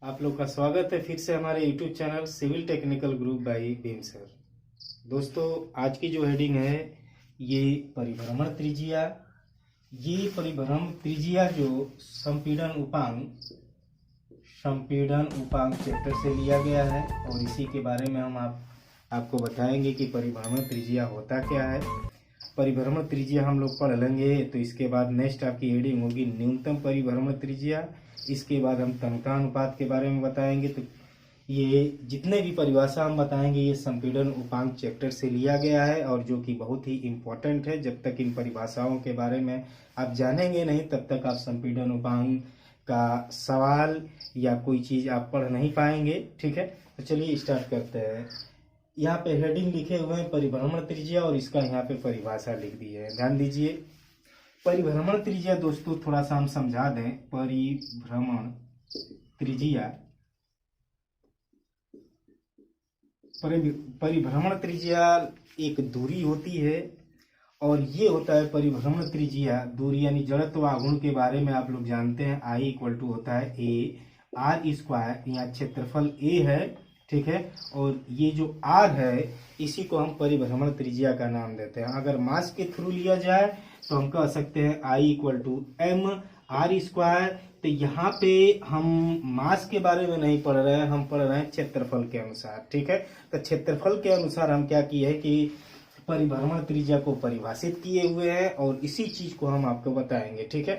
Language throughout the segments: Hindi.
आप लोग का स्वागत है फिर से हमारे YouTube channel civil technical group by Bhim sir. दोस्तों, आज की जो हेडिंग है ये परिभ्रमण त्रिज्या। ये परिभ्रमण त्रिज्या जो संपीड़न उपांक चैप्टर से लिया गया है और इसी के बारे में हम आपको बताएंगे कि परिभ्रमण त्रिज्या होता क्या है। परिभ्रमण त्रिज्या हम लोग पढ़ लेंगे, तो इसके बाद नेक्स्ट आपकी हेडिंग होगी न्यूनतम परिभ्रमण त्रिज्या। इसके बाद हम तनकानुपात के बारे में बताएंगे। तो ये जितने भी परिभाषा हम बताएंगे ये संपीड़न उपांक चैप्टर से लिया गया है और जो कि बहुत ही इम्पोर्टेंट है। जब तक इन परिभाषाओं के बारे में आप जानेंगे नहीं तब तक आप संपीड़न उपांक का सवाल या कोई चीज़ आप पढ़ नहीं पाएंगे। ठीक है, तो चलिए स्टार्ट करते हैं। यहाँ पे हेडिंग लिखे हुए हैं परिभ्रमण त्रिज्या और इसका यहाँ पे परिभाषा लिख दी है, ध्यान दीजिए। परिभ्रमण त्रिज्या दोस्तों थोड़ा सा हम समझा दें। परिभ्रमण त्रिज्या एक दूरी होती है और ये होता है परिभ्रमण त्रिज्या दूरी यानी जड़त्व आघूर्ण के बारे में आप लोग जानते हैं। I इक्वल टू होता है ए आर स्क्वायर, यहाँ क्षेत्रफल ए है, ठीक है। और ये जो आर है इसी को हम परिभ्रमण त्रिज्या का नाम देते हैं। अगर मास के थ्रू लिया जाए तो हम कह सकते हैं I equal to M R square. तो यहाँ पे हम मास के बारे में नहीं पढ़ रहे हैं, हम पढ़ रहे हैं क्षेत्रफल के अनुसार, ठीक है। तो क्षेत्रफल के अनुसार हम क्या किए हैं कि परिभ्रमण त्रिज्या को परिभाषित किए हुए हैं और इसी चीज को हम आपको बताएंगे, ठीक है।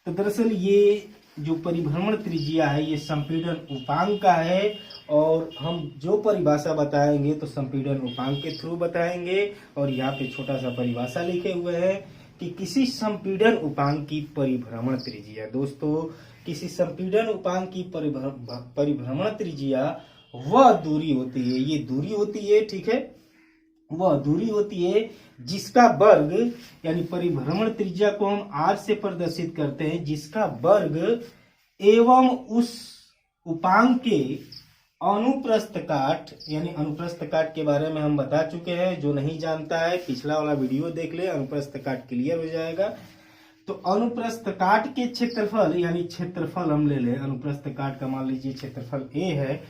तो दरअसल ये जो परिभ्रमण त्रिज्या है ये संपीड़न उपांक का है और हम जो परिभाषा बताएंगे तो संपीड़न उपांक के थ्रू बताएंगे। और यहाँ पे छोटा सा परिभाषा लिखे हुए हैं कि किसी संपीड़न उपांक की परिभ्रमण त्रिज्या, दोस्तों किसी संपीड़न उपांक की परिभ्रमण त्रिज्या वह दूरी होती है, ये दूरी होती है, ठीक है, वह दूरी होती है जिसका वर्ग यानी परिभ्रमण त्रिज्या को हम r से प्रदर्शित करते हैं, जिसका वर्ग एवं उस उपांक के अनुप्रस्थ काट यानी अनुप्रस्थ काट के बारे में हम बता चुके हैं। जो नहीं जानता है पिछला वाला वीडियो देख ले, अनुप्रस्थ काट क्लियर हो जाएगा। तो अनुप्रस्थ काट के क्षेत्रफल यानी क्षेत्रफल हम ले लें, अनुप्रस्थ काट का मान लीजिए क्षेत्रफल a है,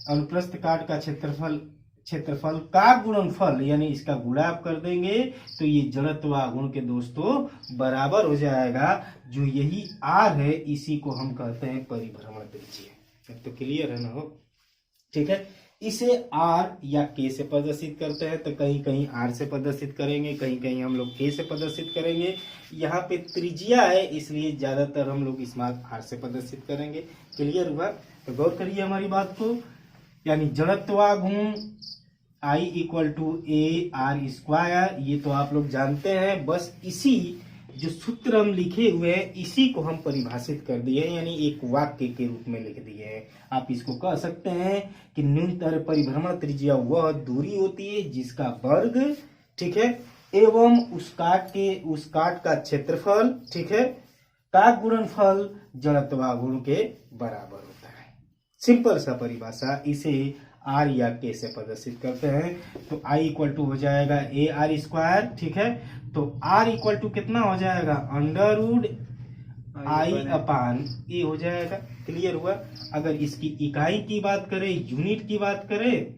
अनुप्रस्थ काट का क्षेत्रफल का गुणनफल यानी इसका गुणा आप कर देंगे तो ये जड़त्व आघूर्ण के दोस्तों बराबर हो जाएगा। जो यही r है इसी को हम कहते हैं परिभ्रमण त्रिज्या। तो क्लियर है ना हो, ठीक है। इसे r या k से प्रदर्शित करते हैं, तो कहीं कहीं r से प्रदर्शित करेंगे, कहीं कहीं हम लोग k से प्रदर्शित करेंगे। यहाँ पे त्रिज्या है इसलिए ज्यादातर हम लोग इस बात r से प्रदर्शित करेंगे। क्लियर हुआ? तो गौर करिए हमारी बात को, यानी जड़त्वाघूर्ण I equal to A R square, ये तो आप लोग जानते हैं। बस इसी जो सूत्र हम लिखे हुए हैं इसी को हम परिभाषित कर दिए यानी एक वाक्य के रूप में लिख दिए हैं। आप इसको कह सकते हैं कि न्यूनतम परिभ्रमण त्रिज्या वह दूरी होती है जिसका वर्ग, ठीक है, एवं उस काट का क्षेत्रफल, ठीक है, का गुणनफल जड़त्वाघूर्ण के बराबर होता है। सिंपल सा परिभाषा, इसे r या k से प्रदर्शित करते हैं। तो I इक्वल टू हो जाएगा ए आर स्क्वायर, ठीक है। तो r इक्वल टू कितना हो जाएगा अंडर रूट I अपान ए हो जाएगा। क्लियर हुआ? अगर इसकी इकाई की बात करें, यूनिट की बात करें,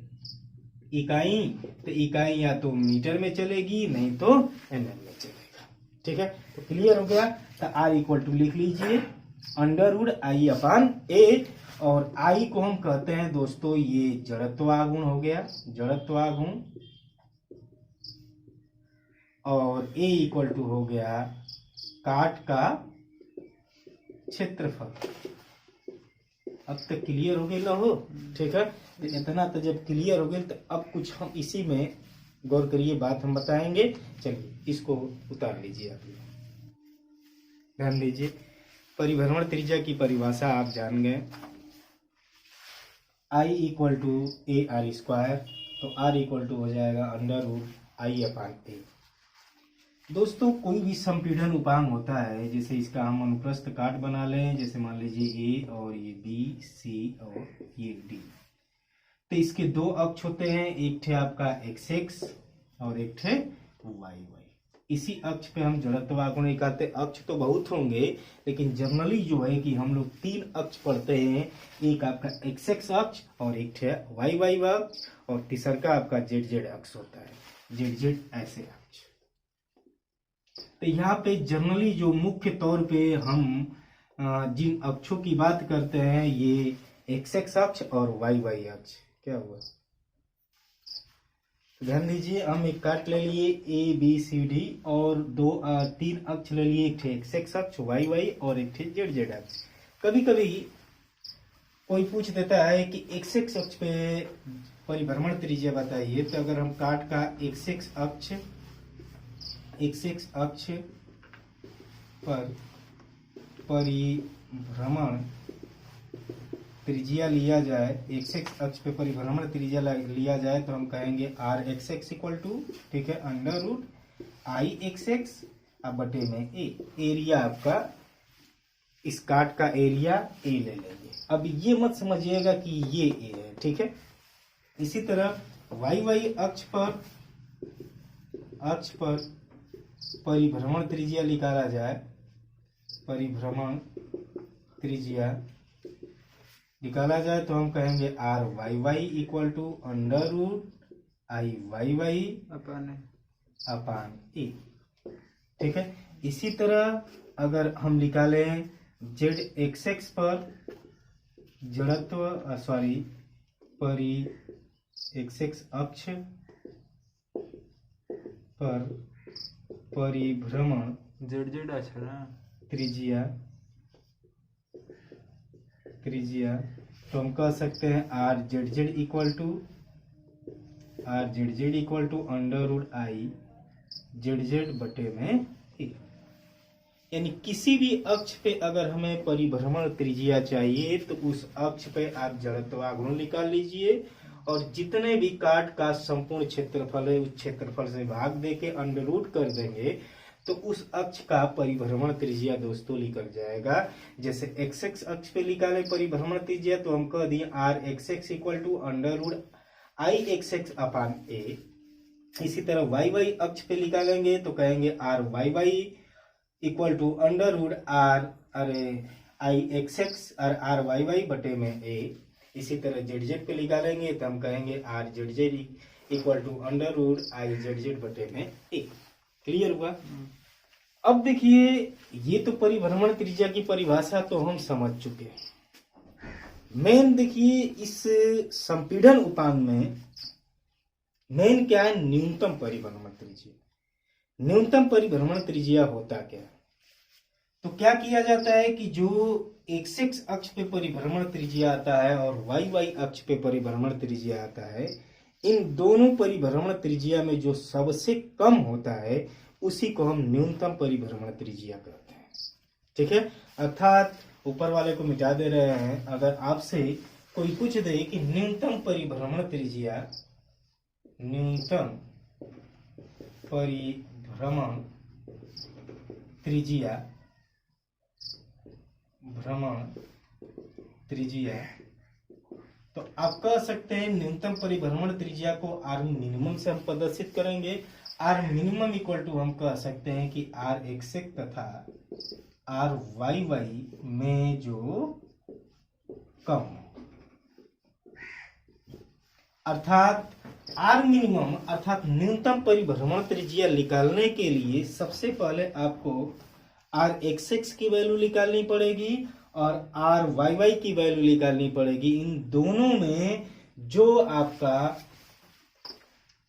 इकाई, तो इकाई या तो मीटर में चलेगी नहीं तो mm में चलेगा, ठीक है। तो क्लियर हो गया? तो r इक्वल टू लिख लीजिए अंडर रूट I अपान ए और I को हम कहते हैं दोस्तों ये जड़त्वाघूर्ण हो गया, जड़त्वाघूर्ण, और A इक्वल टू हो गया काट का क्षेत्रफल। अब तक क्लियर हो गया हो, ठीक है। तो इतना तो जब क्लियर हो गया तो अब कुछ हम इसी में गौर करिए, बात हम बताएंगे। चलिए इसको उतार लीजिए, आप ध्यान दीजिए। परिभ्रमण त्रिज्या की परिभाषा आप जान गए, I equal to A R square, तो R इक्वल टू हो जाएगा under root I upon A. दोस्तों कोई भी संपीड़न उपांक होता है, जैसे इसका हम अनुप्रस्थ काट बना लें, जैसे मान लीजिए A और ये B, C और ये D, तो इसके दो अक्ष होते हैं, एक थे आपका XX और एक थे YY, इसी अक्ष पे हम जड़त्व आघूर्ण निकालते। अक्ष तो बहुत होंगे, लेकिन जनरली जो है कि हम लोग 3 अक्ष पढ़ते हैं। एक आपका एक्स एक्स अक्ष, और एक है वाई वाई अक्ष, और तीसरा का आपका जेड जेड अक्ष होता है, जेड जेड ऐसे अक्ष। तो यहाँ पे जनरली जो मुख्य तौर पे हम जिन अक्षों की बात करते हैं, ये एक्स एक्स अक्ष और वाई वाई अक्ष। क्या हुआ, ध्यान दीजिए, हम एक काट ले लिए ए बी सी डी, और 3 अक्ष ले लिए, एक एक्स एक्स अक्ष वाई वाई और एक जेड जेड अक्ष। कभी कभी कोई पूछ देता है कि एक्स एक्स अक्ष पे परिभ्रमण त्रिज्या बताइए। तो अगर हम काट का एक्स एक्स अक्ष पर परिभ्रमण त्रिज्या लिया जाए, एक्स एक्स अक्ष पे परिभ्रमण त्रिज्या लिया जाए, तो हम कहेंगे R X X equal to, ठीक है, under root I X X अब बटे में ए। एरिया आपका इस काट का एरिया ए ले लेंगे। अब ये मत समझिएगा कि ये ए है, ठीक है। इसी तरह वाई वाई अक्ष पर परिभ्रमण त्रिज्या निकाला जाए, परिभ्रमण त्रिज्या निकाला जाए, तो हम कहेंगे R Y Y equal to under root I Y Y upon A, ठीक है। इसी तरह अगर हम निकालें जेड एक्स एक्स पर जड़त्व परि एक्स एक्स अक्ष पर परिभ्रमण जेड जेड अच्छा ना त्रिज्या, तो हम कह सकते हैं R Z Z equal to under root I Z Z बटे में ए। यानी किसी भी अक्ष पे अगर हमें परिभ्रमण त्रिज्या चाहिए, तो उस अक्ष पे आप जड़त्व आघूर्ण निकाल लीजिए, और जितने भी काट का संपूर्ण क्षेत्रफल है, उस क्षेत्रफल से भाग देके अंडर रूट कर देंगे, तो उस अक्ष का परिभ्रमण त्रिज्या दोस्तों निकल जाएगा। जैसे एक्स एक्स अक्ष पे निकाले परिभ्रमण त्रिज्या, तो हम कह दिए R X X equal to under root I X X upon A. इसी तरह वाई वाई अक्ष पे निकालेंगे तो कहेंगे R Y Y equal to under root I X X और आर वाई वाई बटे में ए। इसी तरह जेड जेड पे निकालेंगे तो हम कहेंगे R Z Z equal to under root I Z Z बटे में ए। क्लियर हुआ। अब देखिए, ये तो परिभ्रमण त्रिज्या की परिभाषा तो हम समझ चुके हैं। मेन देखिए, इस संपीड़न उपांग में मेन क्या है, न्यूनतम परिभ्रमण त्रिज्या। न्यूनतम परिभ्रमण त्रिज्या होता क्या, तो क्या किया जाता है कि जो एक्स एक्स अक्ष पे परिभ्रमण त्रिज्या आता है और वाई वाई अक्ष पे परिभ्रमण त्रिज्या आता है, इन दोनों परिभ्रमण त्रिज्या में जो सबसे कम होता है उसी को हम न्यूनतम परिभ्रमण त्रिज्या कहते हैं। ठीक है, अर्थात ऊपर वाले को मिटा दे रहे हैं। अगर आपसे कोई पूछ दे कि न्यूनतम परिभ्रमण त्रिज्या, न्यूनतम परिभ्रमण त्रिज्या, भ्रमण त्रिज्या, तो आप कह सकते हैं न्यूनतम परिभ्रमण त्रिज्या को आर मिनिमम से हम प्रदर्शित करेंगे। आर मिनिमम इक्वल टू हम कह सकते हैं कि आर एक्स एक्स तथा आर वाई वाई में जो कम हो, अर्थात आर मिनिमम अर्थात न्यूनतम परिभ्रमण त्रिज्या निकालने के लिए सबसे पहले आपको आर एक्स एक्स की वैल्यू निकालनी पड़ेगी और आर वाई वाई की वैल्यू निकालनी पड़ेगी। इन दोनों में जो आपका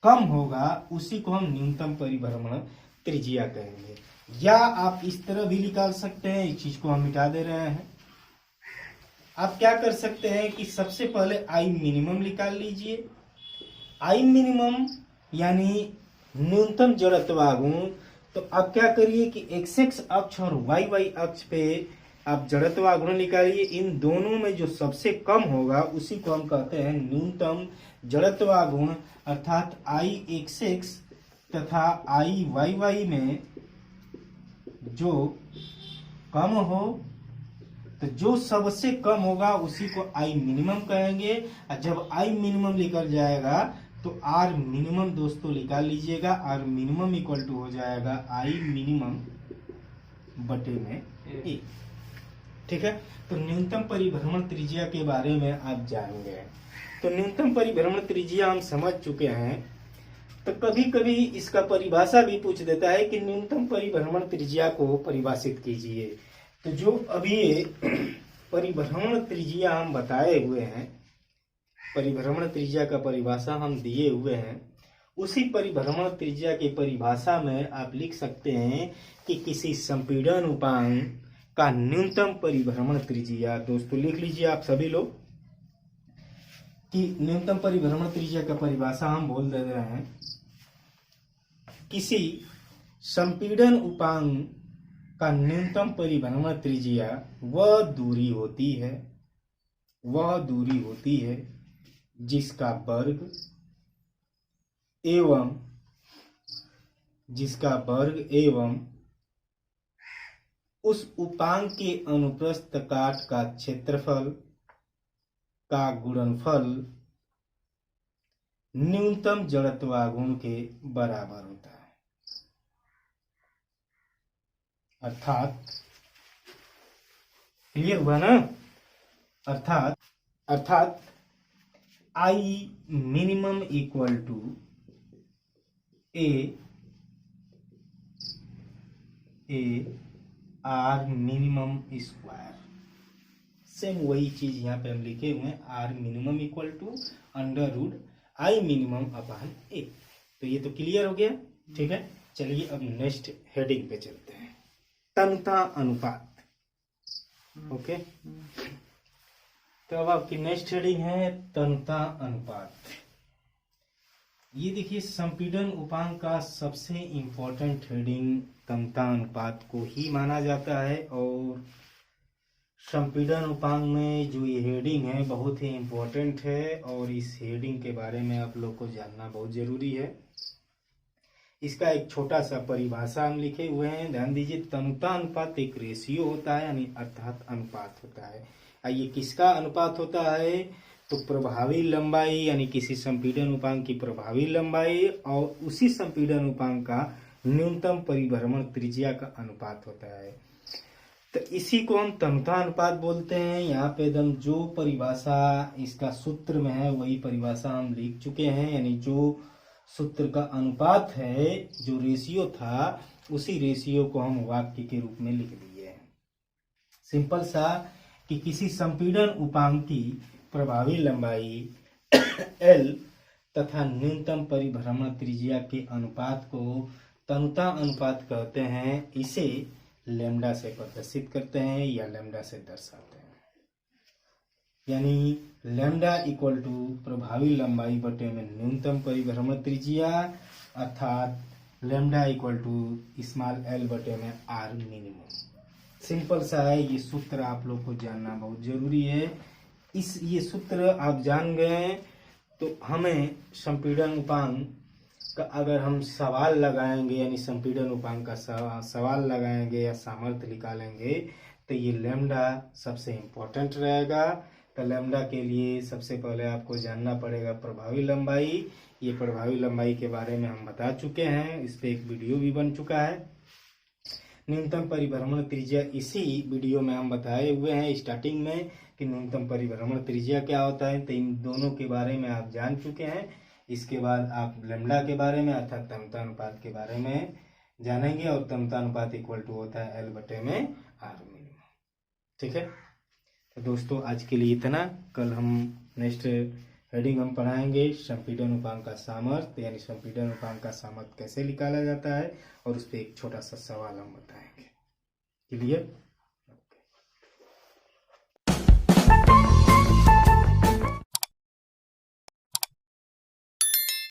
कम होगा उसी को हम न्यूनतम परिभ्रमण त्रिज्या कहेंगे। या आप इस तरह भी निकाल सकते हैं, इस चीज को हम मिटा दे रहे हैं। आप क्या कर सकते हैं कि सबसे पहले आई मिनिमम निकाल लीजिए। आई मिनिमम यानी न्यूनतम जड़त्व आघूर्ण। तो आप क्या करिए कि एक्स एक्स अक्ष और वाई वाई अक्ष पे आप जड़त्व आघूर्ण निकालिए। इन दोनों में जो सबसे कम होगा उसी को हम कहते हैं न्यूनतम जड़त्व आघूर्ण। अर्थात आई एक्स एक्स तथा आई वाई वाई में जो कम हो, तो जो सबसे कम होगा उसी को आई मिनिमम कहेंगे। और जब आई मिनिमम निकल जाएगा तो तो आर मिनिमम दोस्तों निकाल लीजिएगा, आर मिनिमम इक्वल टू हो जाएगा आई मिनिमम बटे में ए। ठीक है, तो न्यूनतम परिभ्रमण त्रिज्या के बारे में आप जान गए। तो न्यूनतम परिभ्रमण त्रिज्या हम समझ चुके हैं। तो कभी कभी इसका परिभाषा भी पूछ देता है कि न्यूनतम परिभ्रमण त्रिज्या को परिभाषित कीजिए। तो जो अभी परिभ्रमण त्रिज्या हम बताए हुए हैं, परिभ्रमण त्रिज्या का परिभाषा हम दिए हुए हैं, उसी परिभ्रमण त्रिज्या की परिभाषा में आप लिख सकते हैं कि किसी संपीड़न उपांग का न्यूनतम परिभ्रमण त्रिज्या। दोस्तों लिख लीजिए आप सभी लोग कि न्यूनतम परिभ्रमण त्रिज्या का परिभाषा हम बोल दे रहे हैं, किसी संपीड़न उपांग का न्यूनतम परिभ्रमण त्रिज्या वह दूरी होती है जिसका वर्ग एवं उस उपांग के अनुप्रस्थ काट का क्षेत्रफल का गुणनफल न्यूनतम जड़त्वाघूर्ण के बराबर होता है। अर्थात क्लियर हुआ ना? अर्थात I minimum equal to A R minimum square. Same वही चीज यहाँ पे हम लिखे हुए हैं, R minimum equal to under root I minimum upon A. तो ये तो क्लियर हो गया। ठीक है, चलिए अब नेक्स्ट हेडिंग पे चलते हैं, तन्यता अनुपात। ओके, तो अब आपकी नेक्स्ट हेडिंग है तन्यता अनुपात। ये देखिए, संपीड़न उपांग का सबसे इम्पोर्टेंट हेडिंग तन्यता अनुपात को ही माना जाता है, और संपीड़न उपांग में जो ये हेडिंग है बहुत ही इम्पोर्टेंट है, और इस हेडिंग के बारे में आप लोग को जानना बहुत जरूरी है। इसका एक छोटा सा परिभाषा हम लिखे हुए हैं, ध्यान दीजिए। तन्यता अनुपात एक रेशियो होता है, यानी अर्थात अनुपात होता है। ये किसका अनुपात होता है? तो प्रभावी लंबाई, यानी किसी संपीड़न उपांग की प्रभावी लंबाई और उसी संपीड़न उपांग का न्यूनतम परिभ्रमण त्रिज्या का अनुपात होता है। तो इसी को हम तन्यता अनुपात बोलते हैं। यहाँ पे एकदम जो परिभाषा इसका सूत्र में है वही परिभाषा हम लिख चुके हैं, यानी जो सूत्र का अनुपात है, जो रेशियो था, उसी रेशियो को हम वाक्य के रूप में लिख दिए हैं। सिंपल सा कि किसी संपीड़न उपांग की प्रभावी लंबाई L तथा न्यूनतम परिभ्रमण त्रिज्या के अनुपात को तन्यता अनुपात कहते हैं। इसे लैम्डा से प्रदर्शित करते हैं या लैम्डा से दर्शाते हैं, यानी लैम्डा इक्वल टू प्रभावी लंबाई बटे में न्यूनतम परिभ्रमण त्रिज्या, अर्थात lambda equal to small l बटे में r मिनिमम। सिंपल सा है, ये सूत्र आप लोग को जानना बहुत जरूरी है। ये सूत्र आप जान गए तो हमें संपीड़न उपांग का अगर हम सवाल लगाएंगे, यानी संपीड़न उपांग का सवाल लगाएंगे या सामर्थ्य निकालेंगे, तो ये लैम्डा सबसे इम्पोर्टेंट रहेगा। तो लैम्डा के लिए सबसे पहले आपको जानना पड़ेगा प्रभावी लंबाई। ये प्रभावी लंबाई के बारे में हम बता चुके हैं, इस पे एक वीडियो भी बन चुका है। न्यूनतम परिभ्रमण त्रिज्या इसी वीडियो में हम बताए हुए हैं स्टार्टिंग में कि न्यूनतम परिभ्रमण त्रिज्या क्या होता है। तो इन दोनों के बारे में आप जान चुके हैं। इसके बाद आप लैम्डा के बारे में अर्थात तन्यता अनुपात के बारे में जानेंगे, और तन्यता अनुपात इक्वल टू होता है L बटे में R मिनिमम। ठीक है, तो दोस्तों आज के लिए इतना। कल हम नेक्स्ट हेडिंग हम पढ़ाएंगे संपीड़न उपांग का सामर्थ्य, यानी संपीड़न उपांग का सामर्थ्य कैसे निकाला जाता है, और उस पर एक छोटा सा सवाल हम बताएंगे। क्लियर?